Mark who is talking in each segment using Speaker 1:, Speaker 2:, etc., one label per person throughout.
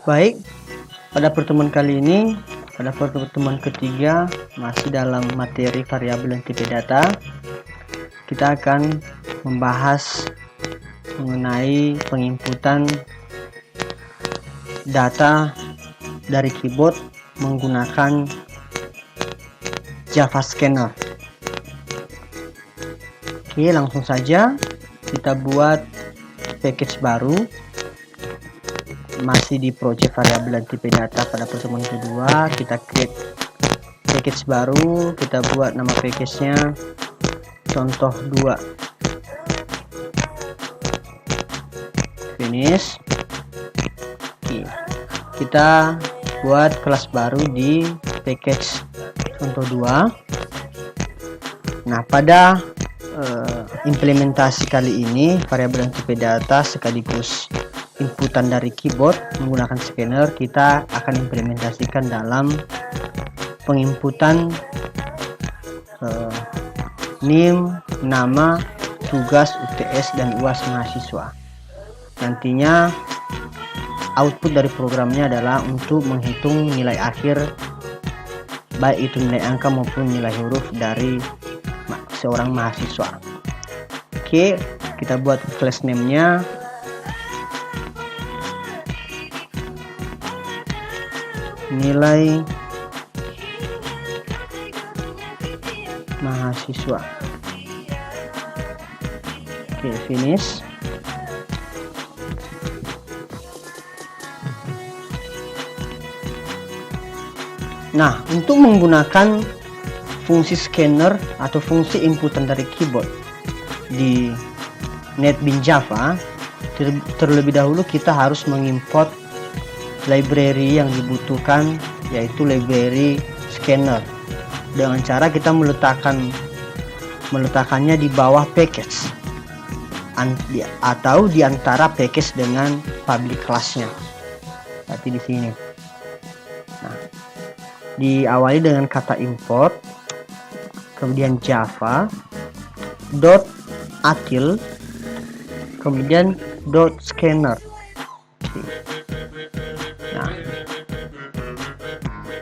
Speaker 1: Baik, pada pertemuan kali ini, pada pertemuan ketiga, masih dalam materi variabel dan tipe data, kita akan membahas mengenai penginputan data dari keyboard menggunakan Java Scanner. Oke, langsung saja kita buat package baru. Masih di project variabel dan tipe data. Pada pertemuan kedua kita create package baru, kita buat nama package-nya contoh 2. Finish. Oke, kita buat kelas baru di package contoh 2. Nah, pada implementasi kali ini variabel dan tipe data sekaligus inputan dari keyboard menggunakan scanner, kita akan implementasikan dalam penginputan NIM, nama, tugas, UTS, dan UAS mahasiswa. Nantinya output dari programnya adalah untuk menghitung nilai akhir, baik itu nilai angka maupun nilai huruf dari seorang mahasiswa. Oke, kita buat class name-nya nilai mahasiswa. Oke, finish. Nah, untuk menggunakan fungsi scanner atau fungsi inputan dari keyboard di NetBeans Java, terlebih dahulu kita harus mengimport library yang dibutuhkan, yaitu library scanner, dengan cara kita meletakkannya di bawah package atau di antara package dengan public class-nya. Berarti di sini. Nah, diawali dengan kata import, kemudian java .atil, kemudian .scanner. Nah,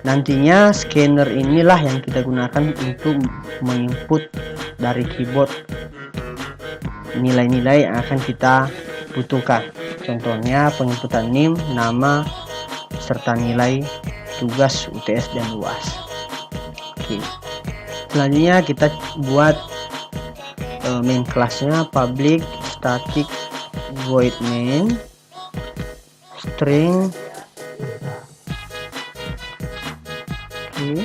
Speaker 1: nantinya scanner inilah yang kita gunakan untuk menginput dari keyboard nilai-nilai yang akan kita butuhkan. Contohnya penginputan NIM, nama, serta nilai tugas, UTS, dan UAS. Oke. Selanjutnya kita buat main kelasnya public static void main string. Oke.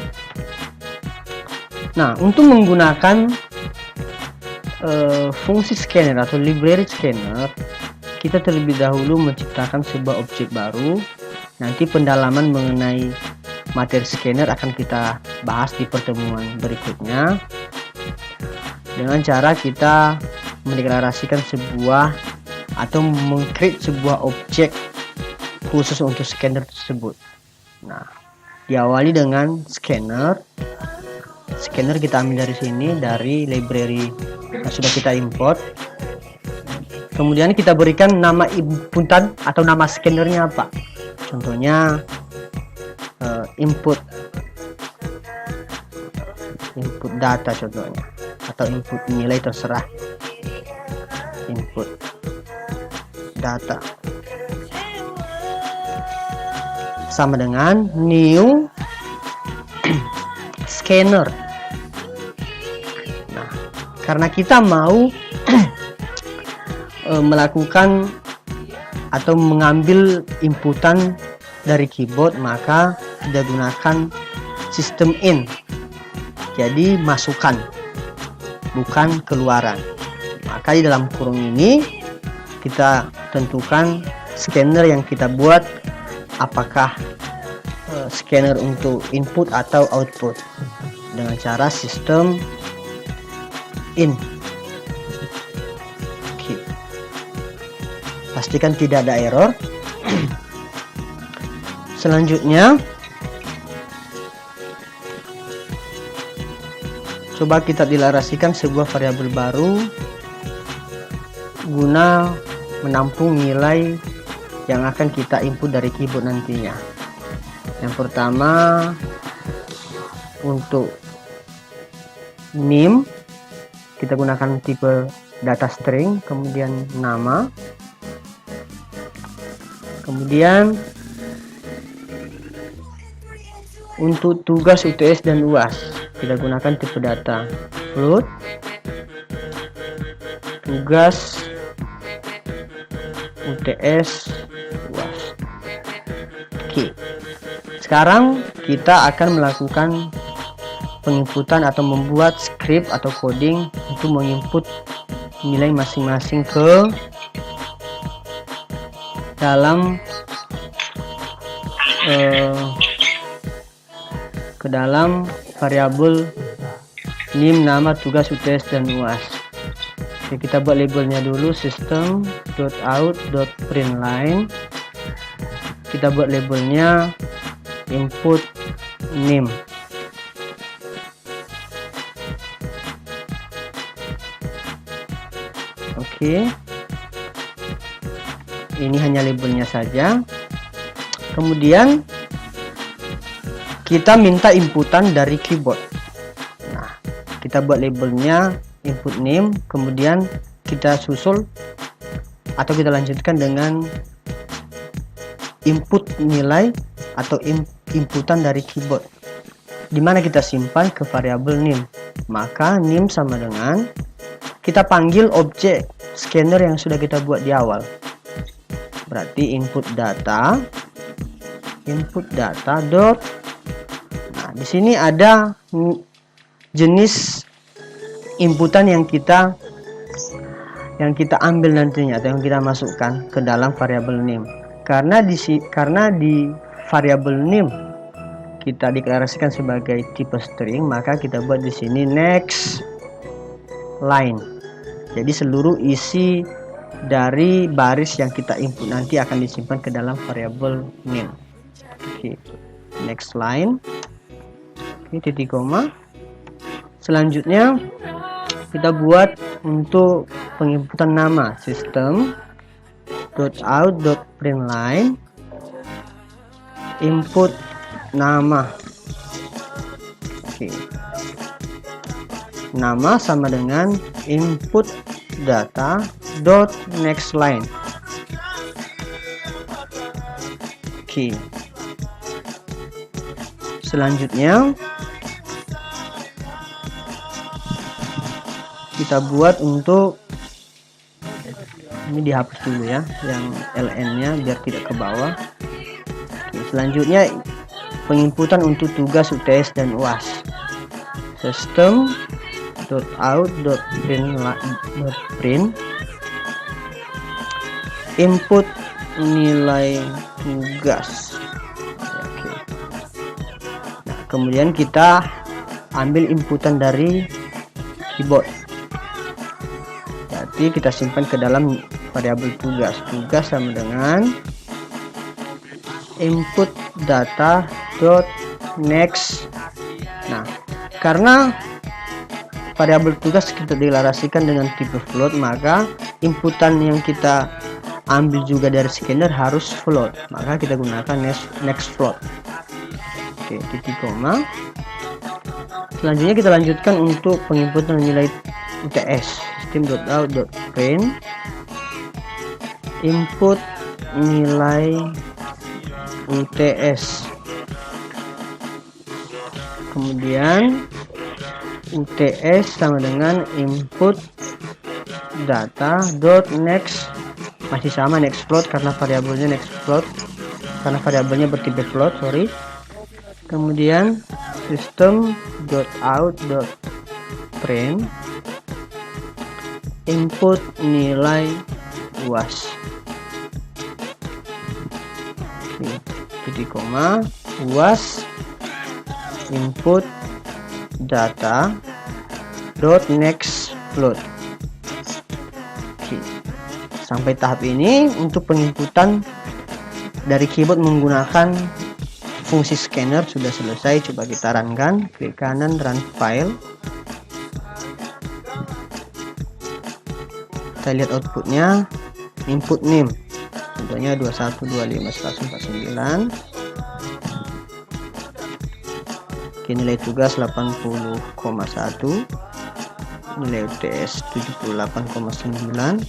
Speaker 1: Nah, untuk menggunakan fungsi scanner atau library scanner, kita terlebih dahulu menciptakan sebuah objek baru. Nanti pendalaman mengenai materi scanner akan kita bahas di pertemuan berikutnya, dengan cara kita mendeklarasikan sebuah atau mengcreate sebuah objek khusus untuk scanner tersebut. Nah, diawali dengan scanner. Scanner kita ambil dari sini, dari library yang sudah kita import. Kemudian kita berikan nama inputan atau nama scannernya apa. Contohnya input data contohnya, atau input nilai, terserah. Input data sama dengan new scanner. Nah, karena kita mau melakukan atau mengambil inputan dari keyboard, maka kita gunakan sistem in. Jadi masukan, bukan keluaran. Maka di dalam kurung ini kita tentukan scanner yang kita buat, apakah scanner untuk input atau output, dengan cara sistem in. Oke. Pastikan tidak ada error. Selanjutnya coba kita deklarasikan sebuah variabel baru guna menampung nilai yang akan kita input dari keyboard nantinya. Yang pertama untuk name kita gunakan tipe data string, kemudian nama, kemudian untuk tugas UTS dan UAS kita gunakan tipe data float, tugas UTS UAS. Oke, sekarang kita akan melakukan penginputan atau membuat script atau coding untuk menginput nilai masing-masing ke dalam variabel name, nama, tugas, UTS, dan UAS. Oke, kita buat labelnya dulu, system.out.println. Kita buat labelnya input name. Oke, ini hanya labelnya saja. Kemudian kita minta inputan dari keyboard. Nah, kita buat labelnya input name, kemudian kita susul atau kita lanjutkan dengan input nilai atau inputan dari keyboard, dimana kita simpan ke variabel name. Maka name sama dengan kita panggil objek scanner yang sudah kita buat di awal. Berarti input data dot. Nah, di sini ada jenis inputan yang kita ambil nantinya atau yang kita masukkan ke dalam variabel name. Karena di variabel name kita deklarasikan sebagai tipe string, maka kita buat di sini next line. Jadi seluruh isi dari baris yang kita input nanti akan disimpan ke dalam variabel name. Oke, next line. Oke, titik koma. Selanjutnya kita buat untuk penginputan nama, system.out.println input nama. Oke, nama sama dengan input data dot next line. Oke, selanjutnya kita buat untuk ini dihapus dulu ya, yang ln nya biar tidak ke bawah. Oke, selanjutnya penginputan untuk tugas UTS dan UAS, system.out.print input nilai tugas. Oke. Nah, kemudian kita ambil inputan dari keyboard. Jadi kita simpan ke dalam variabel tugas. Tugas sama dengan input data dot next. Nah, karena variabel tugas kita deklarasikan dengan tipe float, maka inputan yang kita ambil juga dari scanner harus float, maka kita gunakan next float. Oke, titik koma. Selanjutnya kita lanjutkan untuk penginputan nilai UTS, system.out.print input nilai UTS. Kemudian UTS sama dengan input data dot next, masih sama next float karena variabelnya next float, karena variabelnya bertipe float, sorry. Kemudian system.out.print input nilai UAS. Titik koma, UAS input data dot next float. Oke, sampai tahap ini untuk penginputan dari keyboard menggunakan fungsi scanner sudah selesai. Coba kita runkan, klik kanan run file. Kita lihat outputnya, input name contohnya 21, 25, 149. Oke, nilai tugas 80,1, nilai UTS 78,9, dan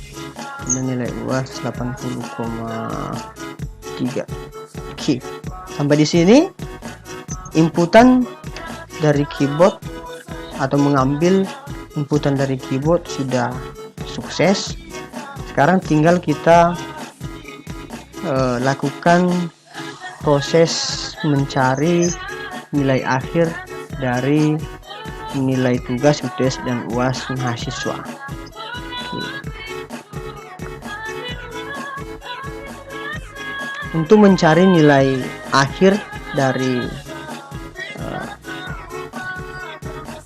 Speaker 1: nilai UAS 80,3. Oke, sampai di sini inputan dari keyboard atau mengambil inputan dari keyboard sudah sukses. Sekarang tinggal kita lakukan proses mencari nilai akhir dari nilai tugas UTS dan UAS mahasiswa. Untuk mencari nilai akhir dari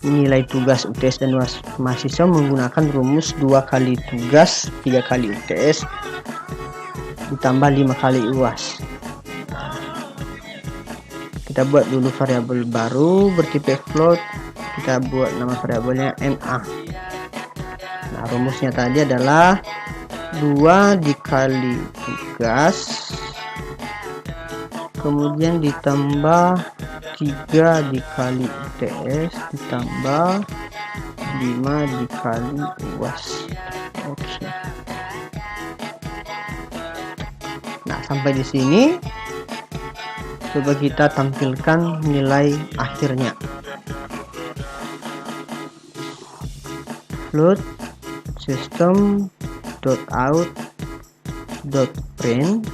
Speaker 1: nilai tugas UTS dan UAS mahasiswa menggunakan rumus 2 kali tugas 3 kali UTS ditambah 5 kali UAS. Kita buat dulu variabel baru bertipe float. Kita buat nama variabelnya NA. Nah, rumusnya tadi adalah 2 dikali tugas, kemudian ditambah 3 dikali UTS ditambah 5 dikali UAS. Oke. Nah, sampai di sini coba kita tampilkan nilai akhirnya. Float system.out.print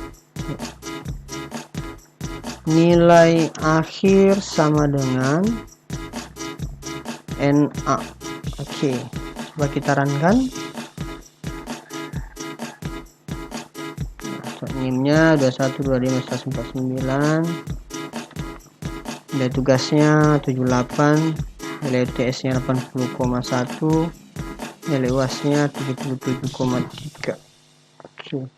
Speaker 1: nilai akhir sama dengan NA. Oke, coba kita runkan. NIM-nya 21, 25, 149. Nilai tugasnya 78, nilai UTS-nya 80,1, nilai UAS-nya 77,3. Oke.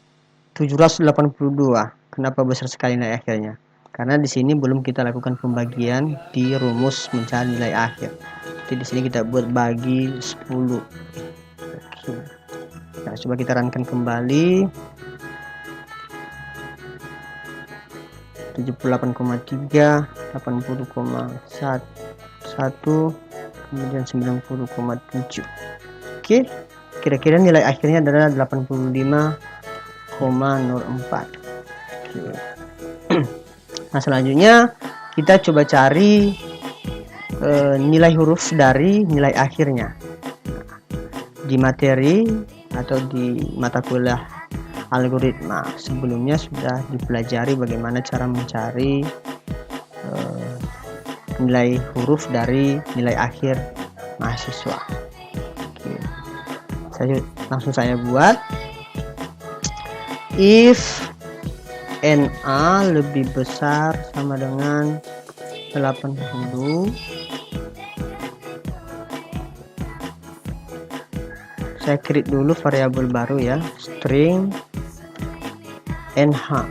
Speaker 1: 782. Kenapa besar sekali nilai akhirnya? Karena di sini belum kita lakukan pembagian di rumus mencari nilai akhir. Jadi di sini kita buat bagi 10. Oke. Nah, coba kita runkan kembali. 78,3, 80,1, kemudian 90,7. Oke, kira-kira nilai akhirnya adalah 85,04. Oke. Nah, selanjutnya kita coba cari nilai huruf dari nilai akhirnya. Di materi atau di mata kuliah algoritma sebelumnya sudah dipelajari bagaimana cara mencari nilai huruf dari nilai akhir mahasiswa. Oke. Langsung saya buat. If NA lebih besar sama dengan 80, saya create dulu variabel baru ya, string NH.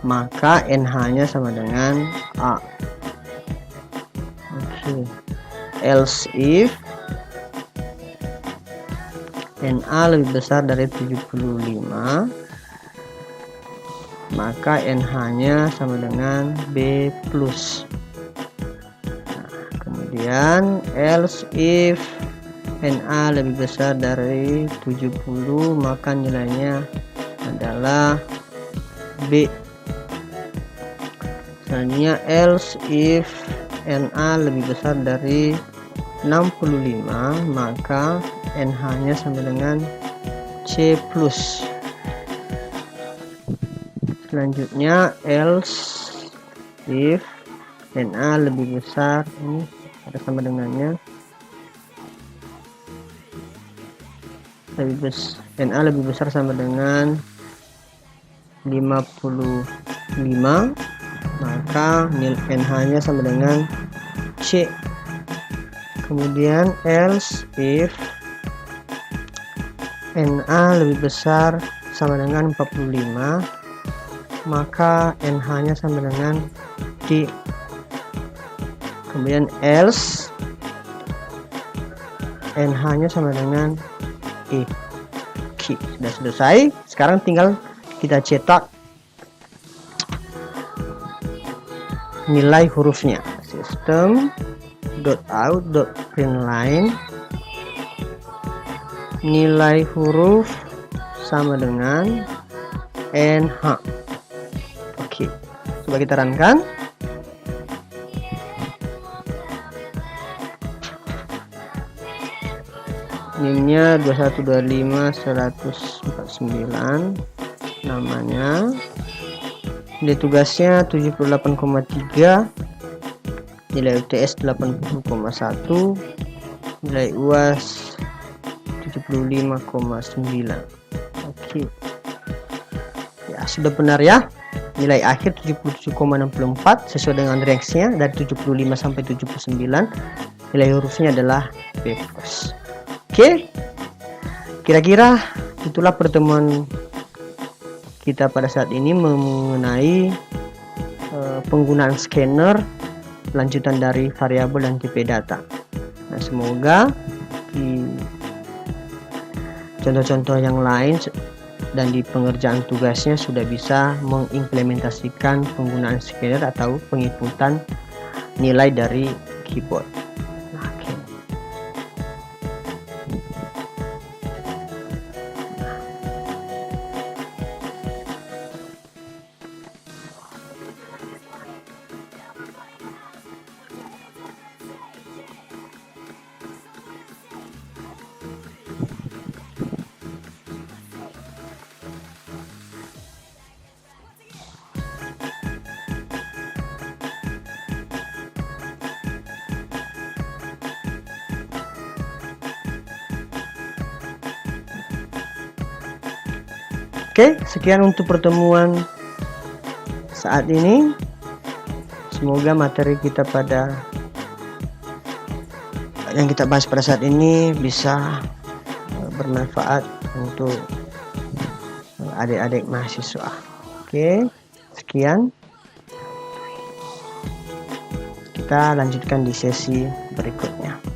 Speaker 1: Maka NH-nya sama dengan A. Oke. Else if NA lebih besar dari 75, maka NH-nya sama dengan B+. Nah, kemudian else if NA lebih besar dari 70, maka nilainya adalah B. Selanjutnya else if NA lebih besar dari 65, maka NH-nya sama dengan C+. Selanjutnya else if NA lebih besar, ini ada sama dengannya, NA lebih besar sama dengan 55, maka nilai NH-nya sama dengan C. Kemudian else if NA lebih besar sama dengan 45, maka NH-nya sama dengan D. Kemudian else NH-nya sama dengan E. Oke, sudah selesai. Sekarang tinggal kita cetak nilai hurufnya. System.out.println nilai huruf sama dengan NH. Oke, coba kita runkan. NIM-nya 2125.149, namanya, nilai tugasnya 78,3, nilai UTS 80,1, nilai UAS 75,9. Oke, ya sudah benar ya. Nilai akhir 77,64 sesuai dengan range-nya dari 75 sampai 79. Nilai hurufnya adalah B+. Oke, kira-kira itulah pertemuan kita pada saat ini mengenai penggunaan scanner, lanjutan dari variabel dan tipe data. Nah, semoga di contoh-contoh yang lain dan di pengerjaan tugasnya sudah bisa mengimplementasikan penggunaan scanner atau penginputan nilai dari keyboard. Oke, sekian untuk pertemuan saat ini. Semoga materi kita pada yang kita bahas pada saat ini bisa bermanfaat untuk adik-adik mahasiswa. Oke, sekian. Kita lanjutkan di sesi berikutnya.